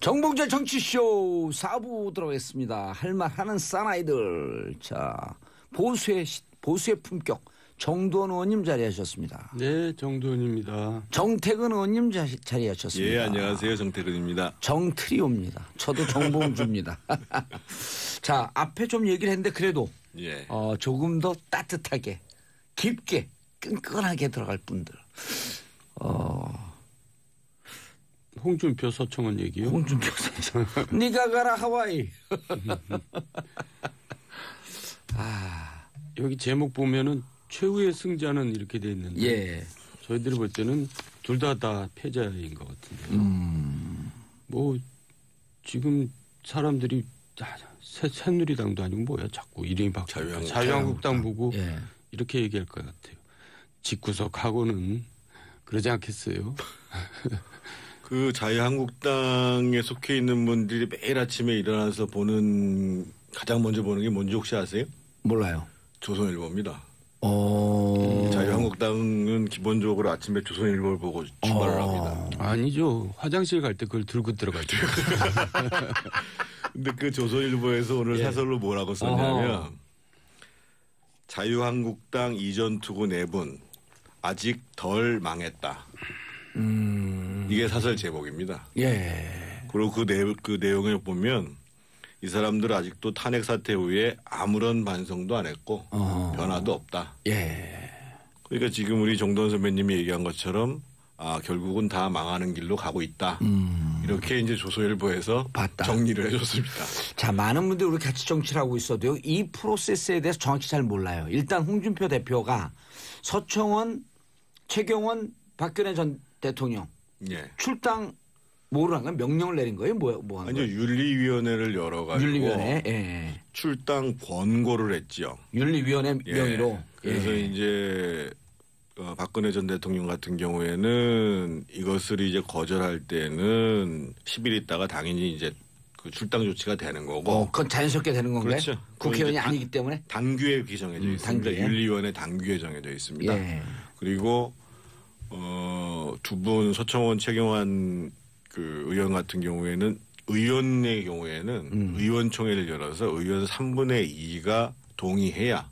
정봉재 정치쇼 4부 들어가겠습니다. 할 말 하는 사나이들. 자, 보수의 품격 정두원 의원님 자리하셨습니다. 네, 정두원입니다. 정태근 의원님 자리하셨습니다. 예, 안녕하세요. 정태근입니다. 정트리오입니다. 저도 정봉주입니다. 자, 앞에 좀 얘기를 했는데 그래도 예. 조금 더 따뜻하게 깊게 끈끈하게 들어갈 분들. 홍준표 서청원 얘기요? 홍준표 선생. 네가 가라 하와이. 여기 제목 보면은 최후의 승자는 이렇게 돼 있는데 예. 저희들이 볼 때는 둘 다 패자인 것 같은데요. 뭐 지금 사람들이 새누리당도 아니고 뭐야 자꾸 이름이 바뀌고 자유한국당 보고 예. 이렇게 얘기할 것 같아요. 집구석하고는 그러지 않겠어요? 그 자유한국당에 속해 있는 분들이 매일 아침에 일어나서 가장 먼저 보는 게 뭔지 혹시 아세요? 몰라요. 조선일보입니다. 자유한국당은 기본적으로 아침에 조선일보를 보고 출발을 합니다. 아니죠. 화장실 갈 때 그걸 들고 들어가죠. 근데 그 조선일보에서 오늘 사설로 뭐라고 썼냐면 자유한국당 이전 투구 4분 아직 덜 망했다. 이게 사설 제목입니다. 예. 그리고 그 내용을 보면 이 사람들 아직도 탄핵 사태 후에 아무런 반성도 안 했고 변화도 없다. 예. 그러니까 지금 우리 정도원 선배님이 얘기한 것처럼 결국은 다 망하는 길로 가고 있다. 이렇게 이제 조선일보에서 봤다. 정리를 해줬습니다. 자, 많은 분들이 우리 같이 정치를 하고 있어도요. 이 프로세스에 대해서 정확히 잘 몰라요. 일단 홍준표 대표가 서청원, 최경원, 박근혜 전 대통령 예. 출당 뭐를 한 거예요? 명령을 내린 거예요? 뭐 한 거예요? 아니요. 윤리위원회를 열어가지고 윤리위원회. 예. 출당 권고를 했죠. 윤리위원회 예. 명의로. 그래서 이제 박근혜 전 대통령 같은 경우에는 이것을 이제 거절할 때는 10일 있다가 당연히 이제 그 출당 조치가 되는 거고. 그건 자연스럽게 되는 건가요? 그렇죠. 국회의원이 아니기 때문에. 당규에 정해져 있습니다. 당규에. 윤리위원회 당규에 정해져 있습니다. 예. 그리고 두 분 서청원 최경환 그 의원 같은 경우에는 의원의 경우에는 의원총회를 열어서 의원 3분의 2가 동의해야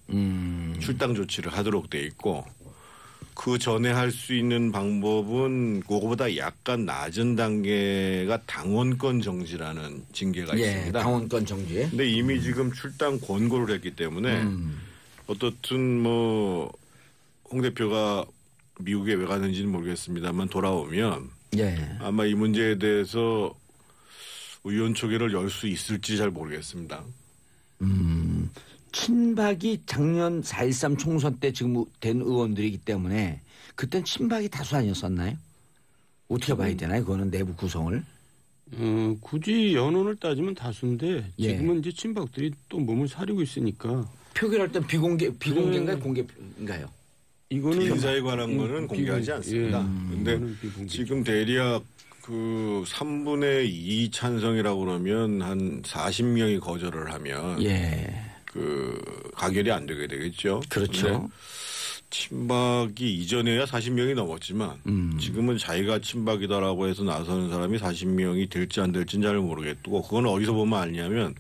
출당 조치를 하도록 돼 있고 그 전에 할 수 있는 방법은 그거보다 약간 낮은 단계가 당원권 정지라는 징계가 예. 있습니다. 당원권 정지. 근데 이미 지금 출당 권고를 했기 때문에 어떻든 뭐 홍 대표가 미국에 왜 가는지는 모르겠습니다만 돌아오면 예. 아마 이 문제에 대해서 의원총회를 열 수 있을지 잘 모르겠습니다. 친박이 작년 4.13 총선 때 지금 된 의원들이기 때문에 그땐 친박이 다수 아니었었나요? 어떻게 봐야 되나요? 그거는 내부 구성을. 굳이 연원을 따지면 다수인데 지금은 이제 친박들이 또 몸을 사리고 있으니까 표결할 땐 비공개인가요? 공개인가요? 이거는 인사에 관한 거는 공개하지 않습니다. 그런데 지금 대략 그 3분의 2 찬성이라고 그러면 한 40명이 거절을 하면 예. 그 가결이 안 되게 되겠죠. 그렇죠. 친박이 이전에야 40명이 넘었지만 지금은 자기가 친박이다라고 해서 나서는 사람이 40명이 될지 안 될지는 잘 모르겠고 그건 어디서 보면 알냐면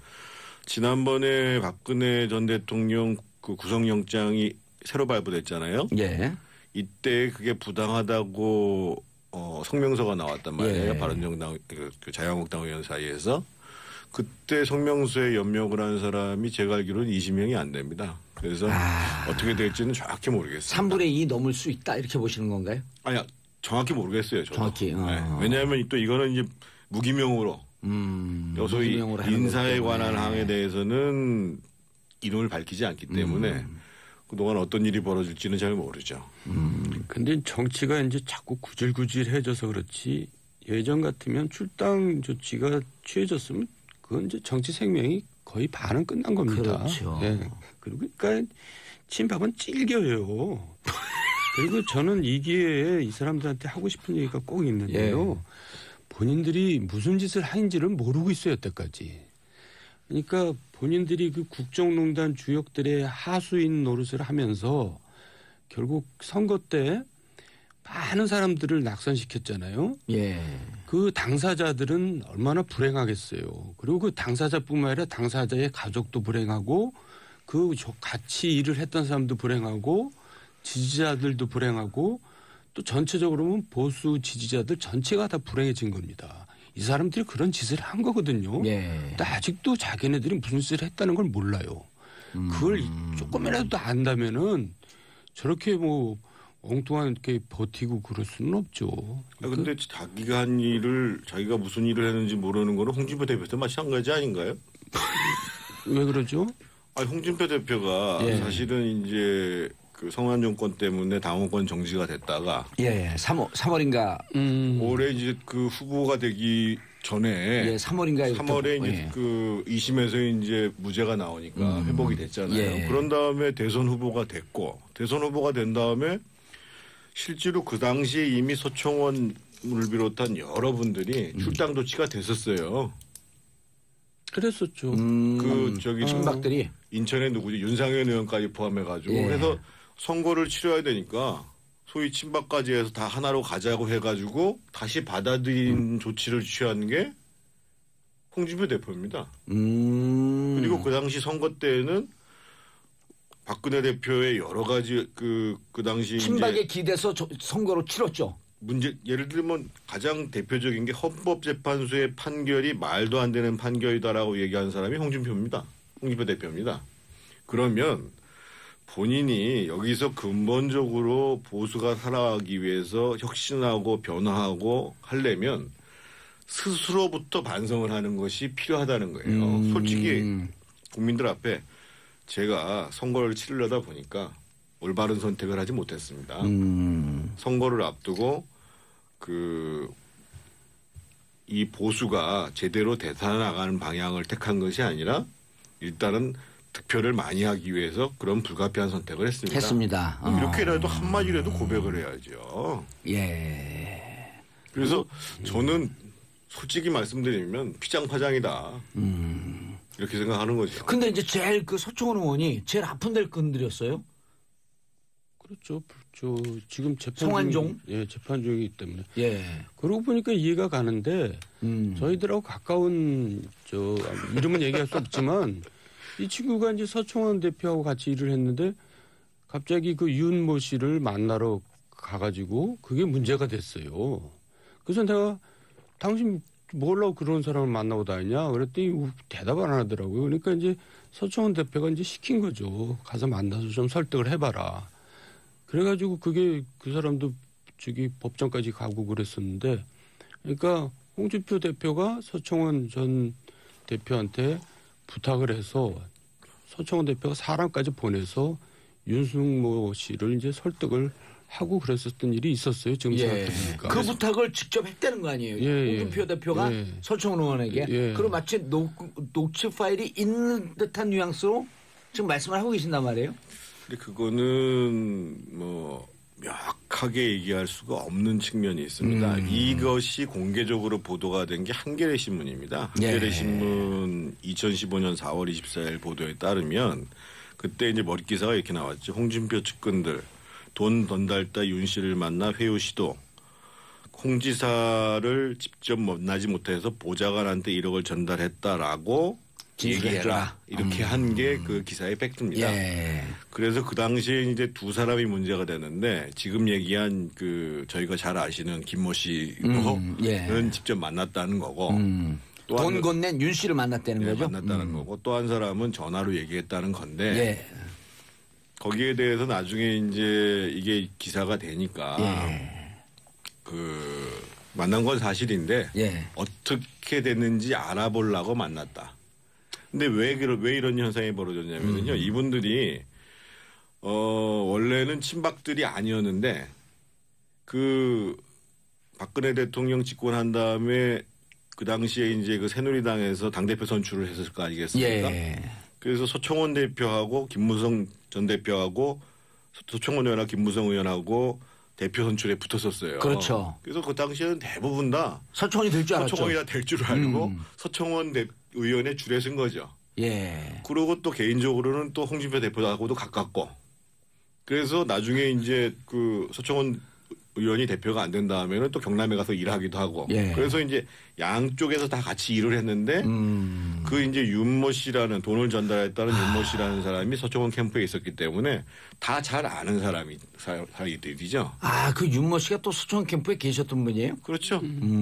지난번에 박근혜 전 대통령 그 구속영장이 새로 발부됐잖아요. 예. 이때 그게 부당하다고 성명서가 나왔단 말이에요. 예. 바른정당 그 자유한국당 의원 사이에서. 그때 성명서에 연명을 한 사람이 제가 알기로는 20명이 안 됩니다. 그래서 어떻게 될지는 정확히 모르겠습니다. 3분의 2 넘을 수 있다 이렇게 보시는 건가요? 아니야. 정확히 모르겠어요. 저도. 정확히. 네. 왜냐하면 또 이거는 이제 무기명으로 소위 인사에 관한 항에 대해서는 이름을 밝히지 않기 때문에 그동안 어떤 일이 벌어질지는 잘 모르죠. 근데 정치가 이제 자꾸 구질구질해져서 그렇지 예전 같으면 출당 조치가 취해졌으면 그건 이제 정치 생명이 거의 반은 끝난 겁니다. 그렇죠. 예. 그러니까 친박은 찔겨요. 그리고 저는 이 기회에 이 사람들한테 하고 싶은 얘기가 꼭 있는데요. 예. 본인들이 무슨 짓을 하는지를 모르고 있어요, 여태까지. 그러니까 본인들이 그 국정농단 주역들의 하수인 노릇을 하면서 결국 선거 때 많은 사람들을 낙선시켰잖아요. 예. 그 당사자들은 얼마나 불행하겠어요. 그리고 그 당사자뿐만 아니라 당사자의 가족도 불행하고 그 같이 일을 했던 사람도 불행하고 지지자들도 불행하고 또 전체적으로 보면 보수 지지자들 전체가 다 불행해진 겁니다. 이 사람들이 그런 짓을 한 거거든요. 예. 근데 아직도 자기네들이 무슨 짓을 했다는 걸 몰라요. 그걸 조금이라도 안다면은 저렇게 뭐 엉뚱한 게 버티고 그럴 수는 없죠. 근데 자기가 한 일을 자기가 무슨 일을 했는지 모르는 거는 홍준표 대표도 마찬가지 아닌가요? 왜 그러죠? 홍준표 대표가 예. 사실은 이제 그 성한 정권 때문에 당원권 정지가 됐다가 예. 3월인가 올해 이제 그 후보가 되기 전에 예, 3월인가에 3월에 이제 예. 그 2심에서 이제 무죄가 나오니까 회복이 됐잖아요. 예. 그런 다음에 대선 후보가 됐고 대선 후보가 된 다음에 실제로 그 당시에 이미 서청원을 비롯한 여러분들이 출당 조치가 됐었어요. 그랬었죠. 그 저기 친박들이 인천에 누구지 윤상현 의원까지 포함해가지고 예. 그래서 선거를 치러야 되니까 소위 친박까지 해서 다 하나로 가자고 해가지고 다시 받아들인 조치를 취한 게 홍준표 대표입니다. 그리고 그 당시 선거 때에는 박근혜 대표의 여러 가지 그 당시 친박에 이제 기대서 선거로 치렀죠. 문제 예를 들면 가장 대표적인 게 헌법재판소의 판결이 말도 안 되는 판결이다라고 얘기하는 사람이 홍준표 대표입니다. 그러면 본인이 여기서 근본적으로 보수가 살아가기 위해서 혁신하고 변화하고 하려면 스스로부터 반성을 하는 것이 필요하다는 거예요. 솔직히 국민들 앞에 제가 선거를 치르려다 보니까 올바른 선택을 하지 못했습니다. 선거를 앞두고 이 보수가 제대로 되살아나가는 방향을 택한 것이 아니라 일단은 득표를 많이 하기 위해서 그런 불가피한 선택을 했습니다. 이렇게라도 한마디라도 고백을 해야죠. 예. 그래서 저는 솔직히 말씀드리면 피장파장이다. 이렇게 생각하는 거죠. 근데 이제 제일 그 서청원 의원이 제일 아픈 데를 건드렸어요. 그렇죠. 지금 재판 성완종? 재판 중이기 때문에. 예. 그러고 보니까 이해가 가는데 저희들하고 가까운 이름은 얘기할 수 없지만 이 친구가 이제 서청원 대표하고 같이 일을 했는데 갑자기 그 윤모 씨를 만나러 가가지고 그게 문제가 됐어요. 그래서 내가 당신 뭐라고 그런 사람을 만나고 다니냐 그랬더니 대답을 안 하더라고요. 그러니까 이제 서청원 대표가 이제 시킨 거죠. 가서 만나서 좀 설득을 해봐라. 그래가지고 그게 그 사람도 법정까지 가고 그랬었는데 그러니까 홍준표 대표가 서청원 전 대표한테 부탁을 해서 서청원 대표가 사람까지 보내서 윤승모 씨를 이제 설득을 하고 그랬었던 일이 있었어요. 지금 생각해보니까. 그 부탁을 직접 했다는 거 아니에요. 홍준표 대표가 서청원 의원에게. 그리고 마치 녹취 파일이 있는 듯한 뉘앙스로 지금 말씀을 하고 계신단 말이에요. 근데 그거는 뭐 명확하게 얘기할 수가 없는 측면이 있습니다. 이것이 공개적으로 보도가 된 게 한겨레 신문입니다. 한겨레 신문 2015년 4월 24일 보도에 따르면 그때 이제 머릿 기사가 이렇게 나왔죠. 홍준표 측근들 돈 던달다 윤 씨를 만나 회유 시도. 홍 지사를 직접 만나지 못해서 보좌관한테 1억을 전달했다라고 얘기해라. 이렇게 한 게 그 기사의 팩트입니다. 예. 그래서 그 당시에 이제 두 사람이 되는데 지금 얘기한 그 저희가 잘 아시는 김모 씨는 직접 만났다는 거고 돈 건넨 윤 씨를 만났다는 거죠. 만났다는 거고 또 한 사람은 전화로 얘기했다는 건데 거기에 대해서 나중에 이제 이게 기사가 되니까 그 만난 건 사실인데 어떻게 됐는지 알아보려고 만났다. 근데 왜 이런 현상이 벌어졌냐면요. 이분들이 원래는 친박들이 아니었는데 그 박근혜 대통령 집권한 다음에 그 당시에 이제 그 새누리당에서 당대표 선출을 했을 거 아니겠습니까? 그래서 서청원 대표하고 김무성 전 대표하고 서청원 의원하고 김무성 의원하고 대표 선출에 붙었었어요. 그렇죠. 그래서 그 당시에는 대부분 다 서청원이 될 줄 알았죠. 서청원이 다 될 줄 알고 서청원 의원의 줄에 쓴 거죠. 그리고 또 개인적으로는 또 홍준표 대표하고도 가깝고 그래서 나중에 이제 그 서청원 의원이 대표가 안 된다 하면은 또 경남에 가서 일하기도 하고. 예. 그래서 이제 양쪽에서 다 같이 일을 했는데 그 이제 윤모 씨라는 돈을 전달했다는 윤모 씨라는 사람이 서초원 캠프에 있었기 때문에 다 잘 아는 사이들이죠. 그 윤모 씨가 또 서초원 캠프에 계셨던 분이에요? 그렇죠.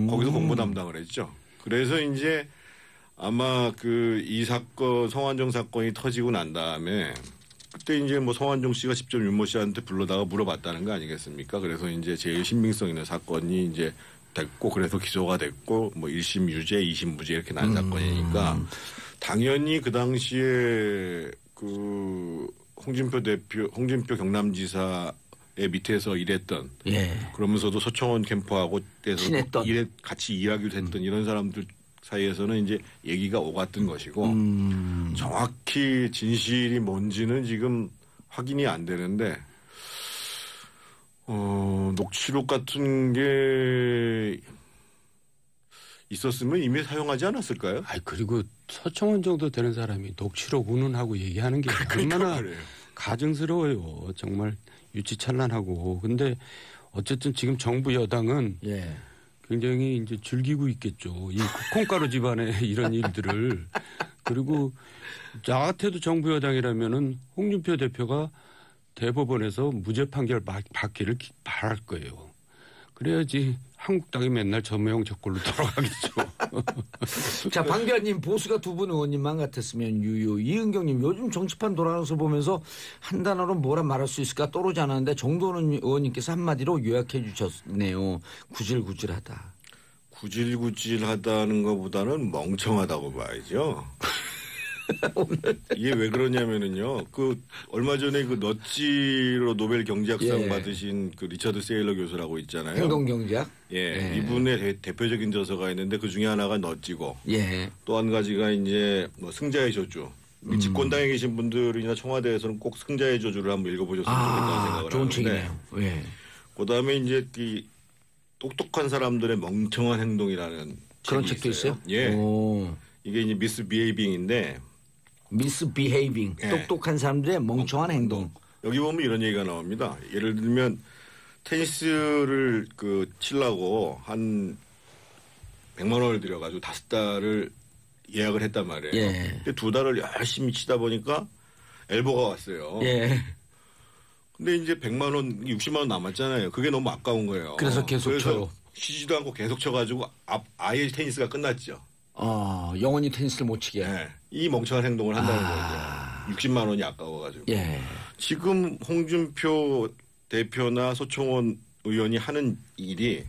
거기서 공보 담당을 했죠. 그래서 이제 아마 이 사건 성완종 사건이 터지고 난 다음에 그때 이제 뭐 성완종 씨가 직접 윤모 씨한테 불러다가 물어봤다는 거 아니겠습니까? 그래서 이제 제일 신빙성 있는 사건이 이제 됐고 그래서 기소가 됐고 뭐 1심 유죄, 2심 무죄 이렇게 난 사건이니까 당연히 그 당시에 홍준표 경남지사의 밑에서 일했던 그러면서도 서청원 캠프하고 같이 일하기도 했던 이런 사람들 사이에서는 이제 얘기가 오갔던 것이고 정확히 진실이 뭔지는 지금 확인이 안 되는데 녹취록 같은 게 있었으면 이미 사용하지 않았을까요? 그리고 서청원 정도 되는 사람이 녹취록 운운하고 얘기하는 게 얼마나 가증스러워요. 정말 유치찬란하고. 근데 어쨌든 지금 정부 여당은 굉장히 이제 즐기고 있겠죠. 이 콩가루 집안의 이런 일들을. 그리고 나 같아도 정부 여당이라면은 홍준표 대표가 대법원에서 무죄 판결 받기를 바랄 거예요. 그래야지 한국당이 맨날 저명 저꼴로 돌아가겠죠. 자, 방 기자님 보수가 두 분 의원님만 같았으면 유유. 이은경님 요즘 정치판 돌아가는 거 보면서 한 단어로 뭐라 말할 수 있을까 떠오르지 않았는데 정도원 의원님께서 한마디로 요약해 주셨네요. 구질구질하다. 구질구질하다는 것보다는 멍청하다고 봐야죠. 이게 왜 그러냐면은요. 얼마 전에 너찌로 노벨 경제학상 받으신 리처드 세일러 교수라고 있잖아요. 행동경제학? 이분의 대표적인 저서가 있는데 그 중에 하나가 너찌고 또 한 가지가 이제 승자의 저주. 집권당에 계신 분들이나 청와대에서는 꼭 승자의 저주를 한번 읽어보셨으면 좋겠다는 생각을 좋은 하는데. 책이네요. 그다음에 이제 똑똑한 사람들의 멍청한 행동이라는 그런 책이 책도 있어요? 이게 이제 미스비헤이빙인데 미스비헤이빙. 똑똑한 사람들의 멍청한 행동. 여기 보면 이런 얘기가 나옵니다. 예를 들면 테니스를 치려고 한 100만 원을 들여가지고 5달을 예약을 했단 말이에요. 근데 2달을 열심히 치다 보니까 엘보가 왔어요. 근데 이제 100만 원, 60만 원 남았잖아요. 그게 너무 아까운 거예요. 그래서 계속 쳐요. 쉬지도 않고 계속 쳐가지고 아예 테니스가 끝났죠. 영원히 테니스를 못 치게. 이 멍청한 행동을 한다는 거죠. 60만 원이 아까워가지고. 지금 홍준표 대표나 서청원 의원이 하는 일이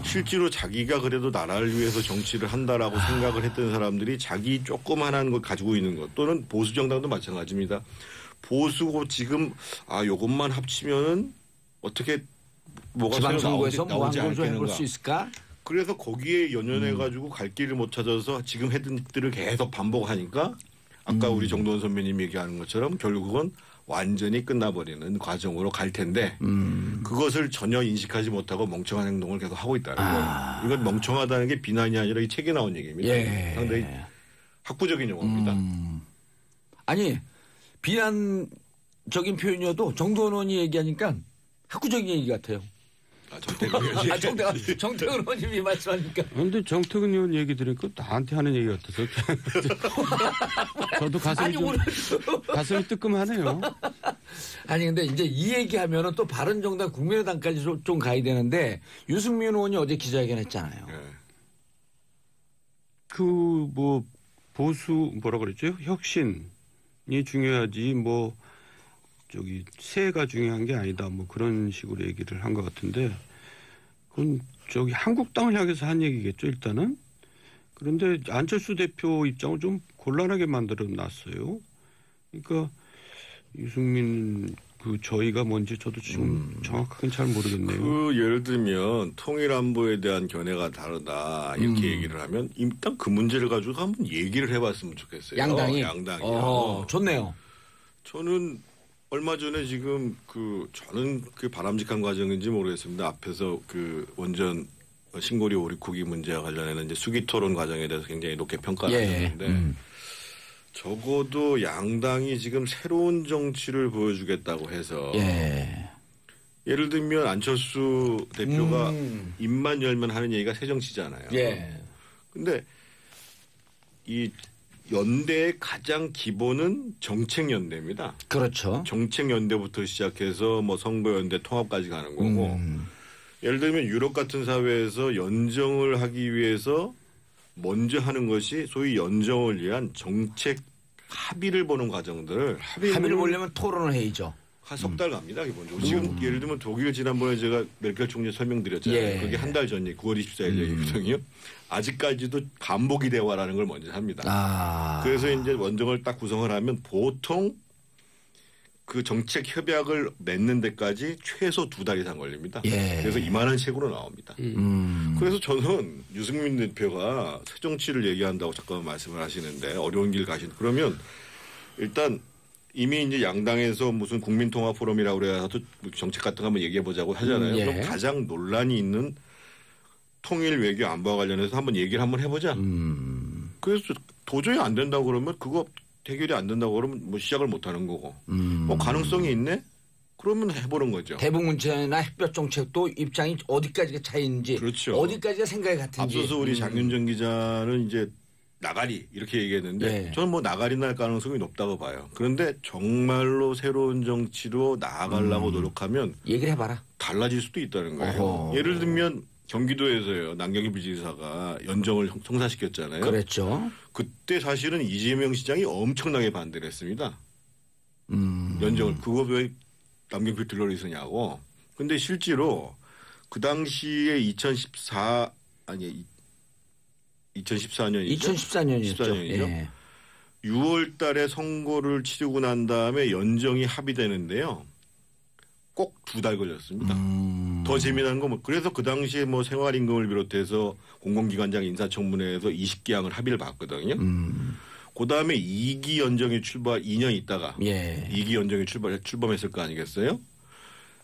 실제로 자기가 그래도 나라를 위해서 정치를 한다라고 생각을 했던 사람들이 자기 조그만한 걸 가지고 있는 것 또는 보수 정당도 마찬가지입니다. 보수고 지금 요것만 합치면은 어떻게 뭐가 지방선거에서 나오지 무한고조 해볼 수 있을까? 그래서 거기에 연연해가지고 갈 길을 못 찾아서 지금 했던 것들을 계속 반복하니까 아까 우리 정도원 선배님이 얘기하는 것처럼 결국은 완전히 끝나버리는 과정으로 갈 텐데 그것을 전혀 인식하지 못하고 멍청한 행동을 계속 하고 있다는 거예요. 이건 멍청하다는 게 비난이 아니라 이 책에 나온 얘기입니다. 상당히 학구적인 용어입니다. 아니 비난적인 표현이어도 정도원 의원이 얘기하니까 학구적인 얘기 같아요. 정태근 의원님이 말씀하니까. 그런데 정태근 의원 얘기 들으니까 나한테 하는 얘기 같아서 저도 가슴이 뜨끔하네요. 아니 근데 이제 이 얘기하면은 또 바른정당 국민의당까지 좀 가야 되는데 유승민 의원이 어제 기자회견했잖아요. 보수 뭐라 그랬죠? 혁신이 중요하지 세가 중요한 게 아니다. 그런 식으로 얘기를 한 것 같은데 그건 한국당을 향해서 한 얘기겠죠, 일단은. 그런데 안철수 대표 입장을 좀 곤란하게 만들어 놨어요. 그러니까 유승민 저희가 뭔지 저도 지금 정확하게는 잘 모르겠네요. 예를 들면 통일안보에 대한 견해가 다르다 이렇게 얘기를 하면 일단 그 문제를 가지고 한번 얘기를 해봤으면 좋겠어요. 양당이요. 좋네요. 저는 얼마 전에 지금 저는 바람직한 과정인지 모르겠습니다. 앞에서 원전 신고리 오리쿠기 문제와 관련해서 이제 수기 토론 과정에 대해서 굉장히 높게 평가를 하셨는데 적어도 양당이 지금 새로운 정치를 보여주겠다고 해서 예를 들면 안철수 대표가 입만 열면 하는 얘기가 새정치잖아요. 예. 근데 이 연대의 가장 기본은 정책연대입니다. 그렇죠. 정책연대부터 시작해서 뭐 선거연대 통합까지 가는 거고 예를 들면 유럽 같은 사회에서 연정을 하기 위해서 먼저 하는 것이 소위 연정을 위한 정책 합의를 보는 과정들. 합의를 보려면 토론을 해야죠. 한 석 달 갑니다, 기본적으로. 지금 예를 들면 독일 지난번에 제가 메르켈 총리 설명드렸잖아요. 예. 그게 한 달 전이 9월 24일 얘기거든요. 아직까지도 간보기 대화라는 걸 먼저 합니다. 그래서 이제 원정을 딱 구성을 하면 보통 그 정책 협약을 맺는 데까지 최소 2달 이상 걸립니다. 예. 그래서 이만한 책으로 나옵니다. 그래서 저는 유승민 대표가 새정치를 얘기한다고 잠깐 말씀을 하시는데 어려운 길 가신 그러면 일단 이미 이제 양당에서 무슨 국민통합 포럼이라고 그래서 정책 같은 거 한번 얘기해 보자고 하잖아요. 예. 그럼 가장 논란이 있는 통일 외교 안보와 관련해서 한번 얘기를 한번 해보자. 그래서 도저히 안 된다고 그러면 그거 해결이 안 된다고 그러면 뭐 시작을 못 하는 거고. 뭐 가능성이 있네? 그러면 해보는 거죠. 대북 문제나 핵별 정책도 입장이 어디까지가 차이인지, 그렇죠. 어디까지가 생각이 같은지. 앞서서 우리 장윤정 기자는 이제 나가리 이렇게 얘기했는데 예. 저는 뭐 나가리 날 가능성이 높다고 봐요. 그런데 정말로 새로운 정치로 나아가려고 노력하면 얘기를 해봐라. 달라질 수도 있다는 거예요. 어허. 예를 들면 경기도에서요. 남경희 부지사가 연정을 성사시켰잖아요. 그랬죠. 그때 사실은 이재명 시장이 엄청나게 반대를 했습니다. 연정을. 그거 왜 남경필 들러리 쓰냐고. 근데 실제로 그 당시에 2014년이죠. 2014년이었죠. 14년이죠. 예. 6월 달에 선거를 치르고 난 다음에 연정이 합의되는데요. 꼭 2달 걸렸습니다. 더 재미난 건 뭐 그래서 그 당시에 뭐 생활임금을 비롯해서 공공기관장 인사청문회에서 20기항을 합의를 봤거든요. 그다음에 2기 연정이 출발 2년 있다가 예. 2기 연정이 출범했을 거 아니겠어요?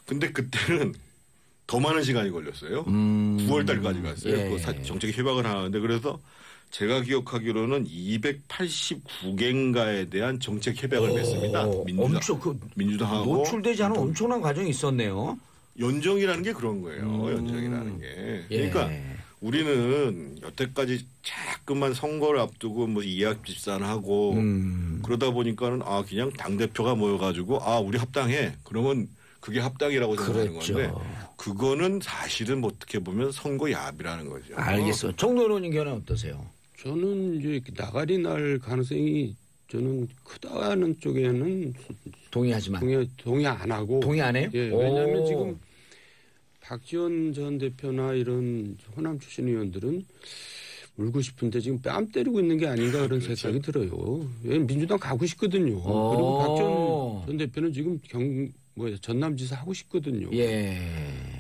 근데 그때는 더 많은 시간이 걸렸어요. 9월 달까지 갔어요. 예. 그 정책 협약을 하는데 그래서 제가 기억하기로는 289개인가에 대한 정책 협약을 맺습니다. 엄청 민주당하고 노출되지 않은 엄청난 과정이 있었네요. 연정이라는 게 그런 거예요. 연정이라는 게. 예. 그러니까 우리는 여태까지 자꾸만 선거를 앞두고 뭐 이해합 집산하고 그러다 보니까는 그냥 당 대표가 모여가지고 우리 합당해. 그러면 그게 합당이라고 생각하는 그랬죠. 건데 그거는 사실은 어떻게 보면 선거 야합이라는 거죠. 알겠어요. 정도로님 견해 어떠세요? 저는 이제 나가리 날 가능성이 저는 크다는 쪽에는 동의하지만 동의 안 하고 동의 안 해요? 예, 왜냐하면 지금 박지원 전 대표나 이런 호남 출신 의원들은 울고 싶은데 지금 뺨 때리고 있는 게 아닌가 그런 그렇죠. 생각이 들어요. 왜 민주당 가고 싶거든요. 그리고 박지원 전 대표는 지금 전남지사 하고 싶거든요. 예.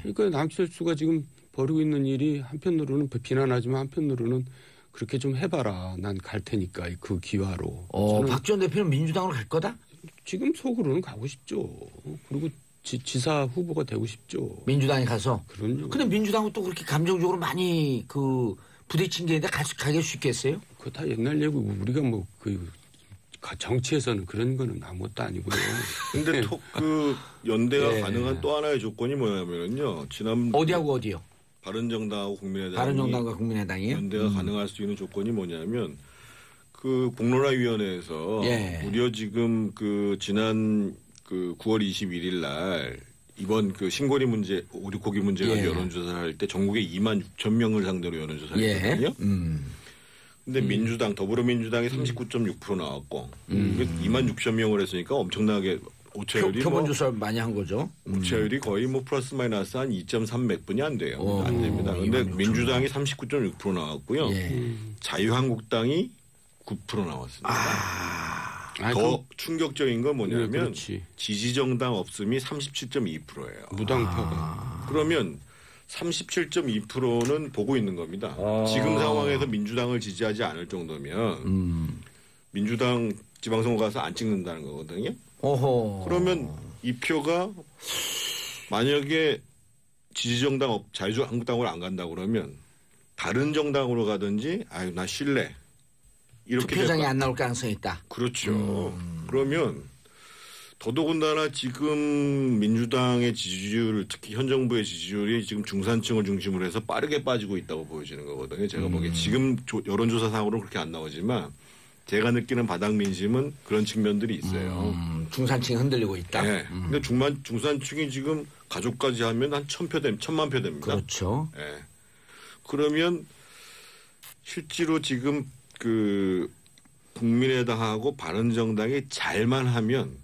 그러니까 남철수가 지금 벌이고 있는 일이 한편으로는 비난하지만 한편으로는 그렇게 좀 해봐라. 난 갈 테니까 그 기화로. 저는 박지원 대표는 민주당으로 갈 거다? 지금 속으로는 가고 싶죠. 그리고 지사 후보가 되고 싶죠. 민주당에 가서. 그럼요. 근데 민주당은 또 그렇게 감정적으로 많이 부딪힌 게 있는데 가길 수 있겠어요? 그거 다 옛날 얘기. 우리가 정치에서는 그런 거는 아무것도 아니고요. 근데 그 연대가 예. 가능한 또 하나의 조건이 뭐냐면요. 지난 어디하고 어디요? 바른정당하고 국민의당이 바른정당과 국민의당이요? 연대가 가능할 수 있는 조건이 뭐냐면 그 공론화위원회에서 예. 무려 지금 그 지난 그 9월 21일 날 이번 그 신고리 문제, 오리고기 문제가 예. 여론조사를 할 때 전국에 2만 6천 명을 상대로 여론조사를 예. 했거든요. 근데 민주당, 더불어민주당이 39.6% 나왔고 2만 6천 명을 했으니까 엄청나게 오차율이 표본 조사를 많이 한 거죠. 오차율이 거의 뭐 플러스 마이너스 한 2.3 몇 분이 안 돼요. 안 됩니다. 그런데 26,000. 민주당이 39.6% 나왔고요. 예. 자유한국당이 9% 나왔습니다. 더 충격적인 건 뭐냐면 그렇지. 지지정당 없음이 37.2%예요. 무당표가. 그러면 37.2%는 보고 있는 겁니다. 지금 상황에서 민주당을 지지하지 않을 정도면 민주당 지방선거 가서 안 찍는다는 거거든요. 어허. 그러면 이 표가 만약에 지지정당 자유한국당으로 안 간다고 그러면 다른 정당으로 가든지 나 실래 이렇게 투표장에 안 나올 가능성이 있다. 그렇죠. 그러면 더더군다나 지금 민주당의 지지율, 특히 현 정부의 지지율이 지금 중산층을 중심으로 해서 빠르게 빠지고 있다고 보여지는 거거든요. 제가 보기에 지금 여론조사상으로는 그렇게 안 나오지만 제가 느끼는 바닥 민심은 그런 측면들이 있어요. 중산층이 흔들리고 있다. 네. 근데 중산층이 지금 가족까지 하면 한 1,000만 표 됩니다. 그렇죠. 네. 그러면 실제로 지금 그 국민의당하고 바른정당이 잘만 하면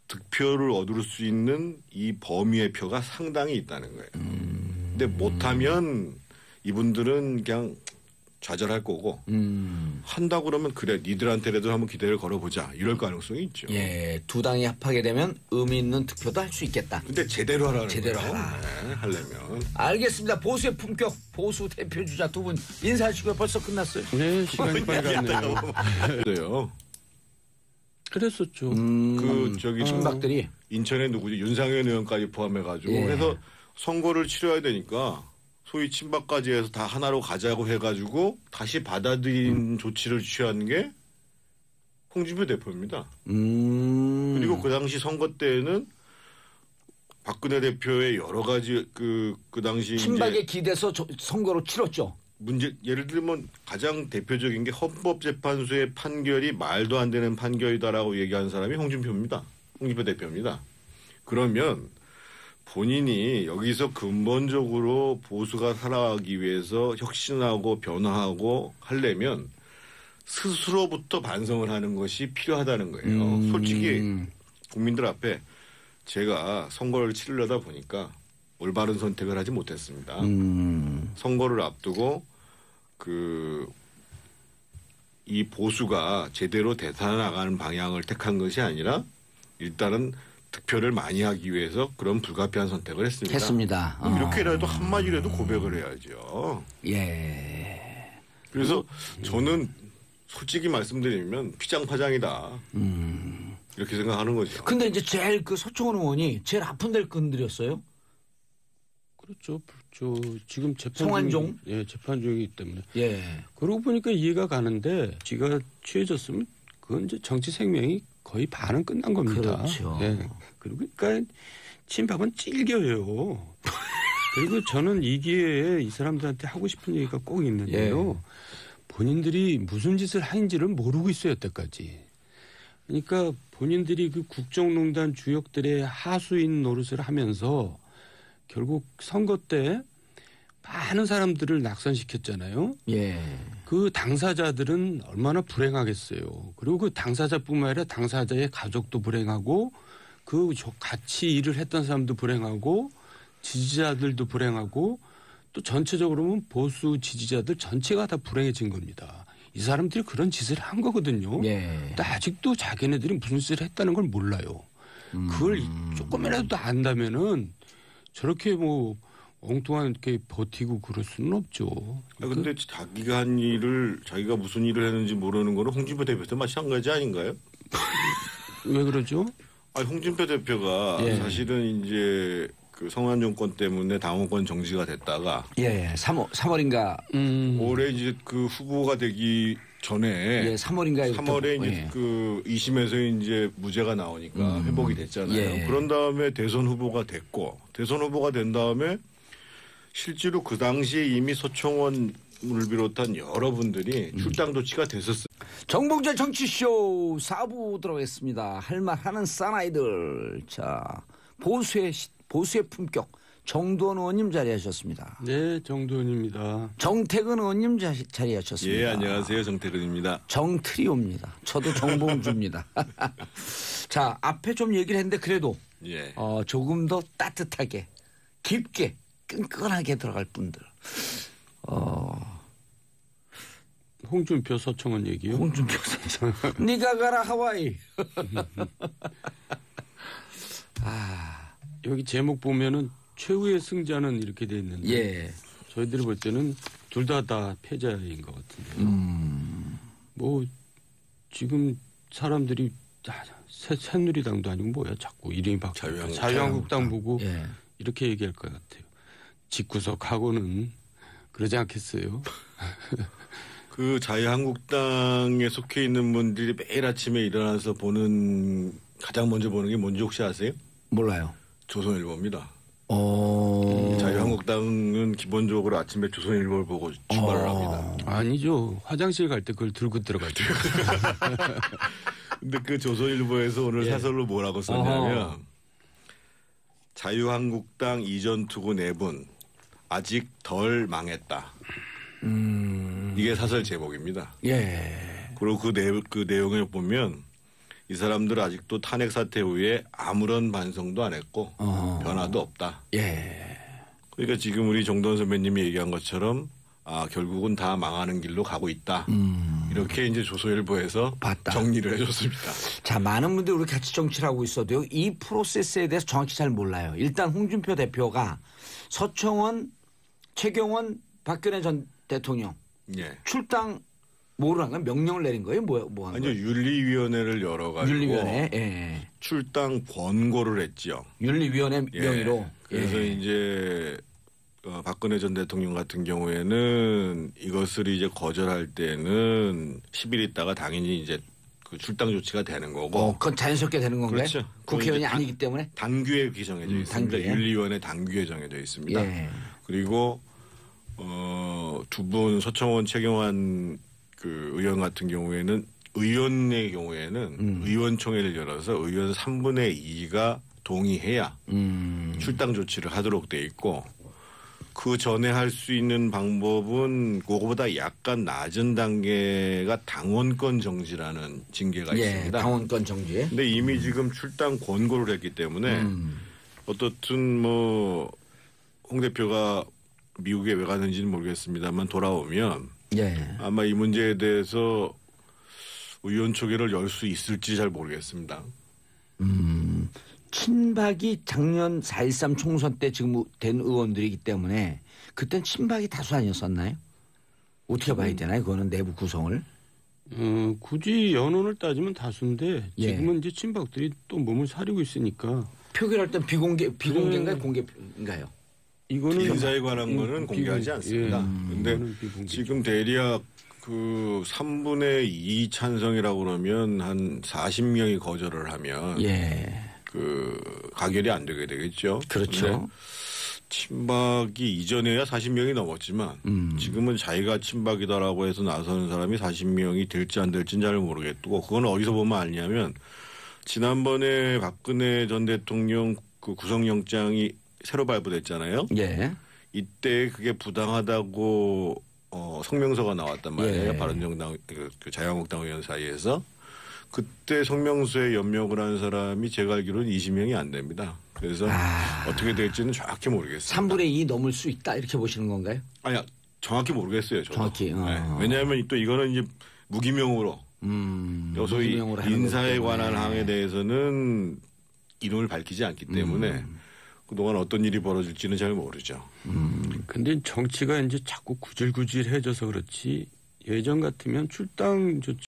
득표를 얻을 수 있는 이 범위의 표가 상당히 있다는 거예요. 근데 못하면 이분들은 그냥 좌절할 거고 한다고 그러면 그래 니들한테라도 한번 기대를 걸어보자 이럴 가능성이 있죠. 예, 두 당이 합하게 되면 의미 있는 득표도 할 수 있겠다. 근데 제대로 하라는 제대로 거예요. 하라. 네, 하려면. 알겠습니다. 보수의 품격, 보수 대표주자 두 분 인사하시고요. 벌써 끝났어요. 네, 시간이 빨리 갔네요. 그래요. 그랬었죠. 그 저기 친박들이 인천에 누구지 윤상현 의원까지 포함해가지고 예. 해서 선거를 치러야 되니까 소위 친박까지 해서 다 하나로 가자고 해가지고 다시 받아들인 조치를 취한 게 홍준표 대표입니다. 그리고 그 당시 선거 때에는 박근혜 대표의 여러 가지 그 당시 친박에 이제 기대서 선거로 치렀죠. 문제 예를 들면 가장 대표적인 게 헌법재판소의 판결이 말도 안 되는 판결이다라고 얘기한 사람이 홍준표 대표입니다. 그러면 본인이 여기서 근본적으로 보수가 살아가기 위해서 혁신하고 변화하고 하려면 스스로부터 반성을 하는 것이 필요하다는 거예요. 솔직히 국민들 앞에 제가 선거를 치르려다 보니까 올바른 선택을 하지 못했습니다. 선거를 앞두고 이 보수가 제대로 되살아나가는 방향을 택한 것이 아니라 일단은 득표를 많이 하기 위해서 그런 불가피한 선택을 했습니다. 이렇게라도 한마디라도 고백을 해야죠. 예. 그래서 저는 솔직히 말씀드리면 피장파장이다. 이렇게 생각하는 거죠. 근데 이제 제일 그 서청원 의원이 제일 아픈 데를 건드렸어요. 그렇죠. 지금 재판 송환종? 재판 중이기 때문에. 예. 그러고 보니까 이해가 가는데 지가 취해졌으면 그건 이제 정치 생명이 거의 반은 끝난 겁니다. 그렇죠. 예. 그러니까 친박은 찔겨요. 그리고 저는 이 기회에 이 사람들한테 하고 싶은 얘기가 꼭 있는데요. 본인들이 무슨 짓을 하는지를 모르고 있어요, 여태까지. 그러니까 본인들이 그 국정농단 주역들의 하수인 노릇을 하면서 결국 선거 때 많은 사람들을 낙선시켰잖아요. 예. 그 당사자들은 얼마나 불행하겠어요. 그리고 그 당사자뿐만 아니라 당사자의 가족도 불행하고 그 같이 일을 했던 사람도 불행하고 지지자들도 불행하고 또 전체적으로 보면 보수 지지자들 전체가 다 불행해진 겁니다. 이 사람들이 그런 짓을 한 거거든요. 예. 근데 아직도 자기네들이 무슨 짓을 했다는 걸 몰라요. 그걸 조금이라도 안다면은 저렇게 뭐 엉뚱한 이렇게 버티고 그럴 수는 없죠. 근데 자기가 한 일을 자기가 무슨 일을 했는지 모르는 거는 홍준표 대표도 마찬가지 아닌가요? 왜 그러죠? 홍준표 대표가 사실은 이제 그 성한 정권 때문에 당원권 정지가 됐다가 3월인가 올해 이제 그 후보가 되기 전에 3월에 이제 그 2심에서 이제 무죄가 나오니까 회복이 됐잖아요. 그런 다음에 대선 후보가 됐고 대선 후보가 된 다음에 실제로 그 당시에 이미 서청원을 비롯한 여러분들이 출당 조치가 됐었어요. 정봉재 정치쇼 4부 들어가겠습니다. 할 말 하는 사나이들. 자, 보수의 품격. 정두원 의원님 자리하셨습니다. 네, 정두원입니다. 정태근 의원님 자리하셨습니다. 예, 안녕하세요. 정태근입니다. 정트리오입니다. 저도 정봉주입니다. 자, 앞에 좀 얘기를 했는데 그래도 조금 더 따뜻하게, 깊게, 끈끈하게 들어갈 분들. 홍준표 서청원 얘기요? 홍준표 선생. 네가 가라 하와이. 여기 제목 보면은 최후의 승자는 이렇게 돼 있는데 저희들이 볼 때는 둘 다 패자인 것 같은데요. 뭐 지금 사람들이 새누리당도 아니고 뭐야 자꾸 이름이 바뀌어 자유한국당 보고 이렇게 얘기할 것 같아요. 집구석하고는 그러지 않겠어요? 그 자유한국당에 속해 있는 분들이 매일 아침에 일어나서 보는 가장 먼저 보는 게 뭔지 혹시 아세요? 몰라요. 조선일보입니다. 어. 자유한국당은 기본적으로 아침에 조선일보를 보고 출발을 합니다. 아니죠. 화장실 갈 때 그걸 들고 들어가죠. 근데 그 조선일보에서 오늘 사설로 뭐라고 썼냐면 자유한국당 이전 투구 4분 아직 덜 망했다. 이게 사설 제목입니다. 예. 그리고 그 내용을 보면 이 사람들 아직도 탄핵 사태 후에 아무런 반성도 안 했고 변화도 없다. 예. 그러니까 지금 우리 정돈 선배님이 얘기한 것처럼 결국은 다 망하는 길로 가고 있다. 이렇게 이제 조선일보에서 봤다. 정리를 해줬습니다. 자, 많은 분들이 우리 같이 정치를 하고 있어도요. 이 프로세스에 대해서 정확히 잘 몰라요. 일단 홍준표 대표가 서청원, 최경원, 박근혜 전 대통령 예. 출당 뭐를 한 거예요? 명령을 내린 거예요? 뭐 한 아니요, 거예요? 윤리위원회를 열어가지고 윤리위원회. 예. 출당 권고를 했죠. 윤리위원회 예. 명의로. 그래서 예. 이제 박근혜 전 대통령 같은 경우에는 이것을 이제 거절할 때는 10일 있다가 당연히 이제 그 출당 조치가 되는 거고. 그건 자연스럽게 되는 건가요? 그렇죠. 국회의원이 그건 이제 아니기 때문에. 당규에 그렇게 정해져 있습니다. 당규에. 윤리위원회 당규에 정해져 있습니다. 예. 그리고 두 분 서청원 최경환 그 의원 같은 경우에는 의원의 경우에는 의원총회를 열어서 의원 3분의 2가 동의해야 출당 조치를 하도록 돼 있고 그 전에 할 수 있는 방법은 그거보다 약간 낮은 단계가 당원권 정지라는 징계가 예. 있습니다. 당원권 정지. 근데 이미 지금 출당 권고를 했기 때문에 어떻든 뭐 홍 대표가 미국에 왜 가는지는 모르겠습니다만 돌아오면 예. 아마 이 문제에 대해서 의원총회를 열 수 있을지 잘 모르겠습니다. 친박이 작년 4.13 총선 때 지금 된 의원들이기 때문에 그땐 친박이 다수 아니었었나요? 어떻게 봐야 되나요? 그거는 내부 구성을. 굳이 연원을 따지면 다수인데 예. 지금은 이제 친박들이 또 몸을 사리고 있으니까 표결할 땐 비공개인가요? 공개인가요? 이거는 인사에 관한 거는 공개하지 않습니다. 근데 이거는 비공개죠. 지금 대략 그 3분의 2 찬성이라고 그러면 한 40명이 거절을 하면 예. 그 가결이 안 되게 되겠죠. 그렇죠. 근데 친박이 이전에야 40명이 넘었지만 지금은 자기가 친박이다라고 해서 나서는 사람이 40명이 될지 안 될지는 잘 모르겠고 그건 어디서 보면 알냐면 지난번에 박근혜 전 대통령 그 구속영장이 새로 발부됐잖아요. 예. 이때 그게 부당하다고 성명서가 나왔단 말이에요. 예. 바른정당 그 자유한국당 의원 사이에서. 그때 성명서에 연명을 한 사람이 제가 알기로는 20명이 안 됩니다. 그래서 어떻게 될지는 정확히 모르겠습니다. 3분의 2 넘을 수 있다 이렇게 보시는 건가요? 아니야 정확히 모르겠어요. 저도. 정확히. 네. 왜냐하면 또 이거는 이제 무기명으로 소위 무기명으로 하는 인사에 거기 관한 때문에. 항에 대해서는 이름을 밝히지 않기 때문에 그동안 어떤 일이 벌어질지는 잘 모르죠. 근데 정치가 이제 자꾸 구질구질해져서 그렇지 예전 같으면 출당 조치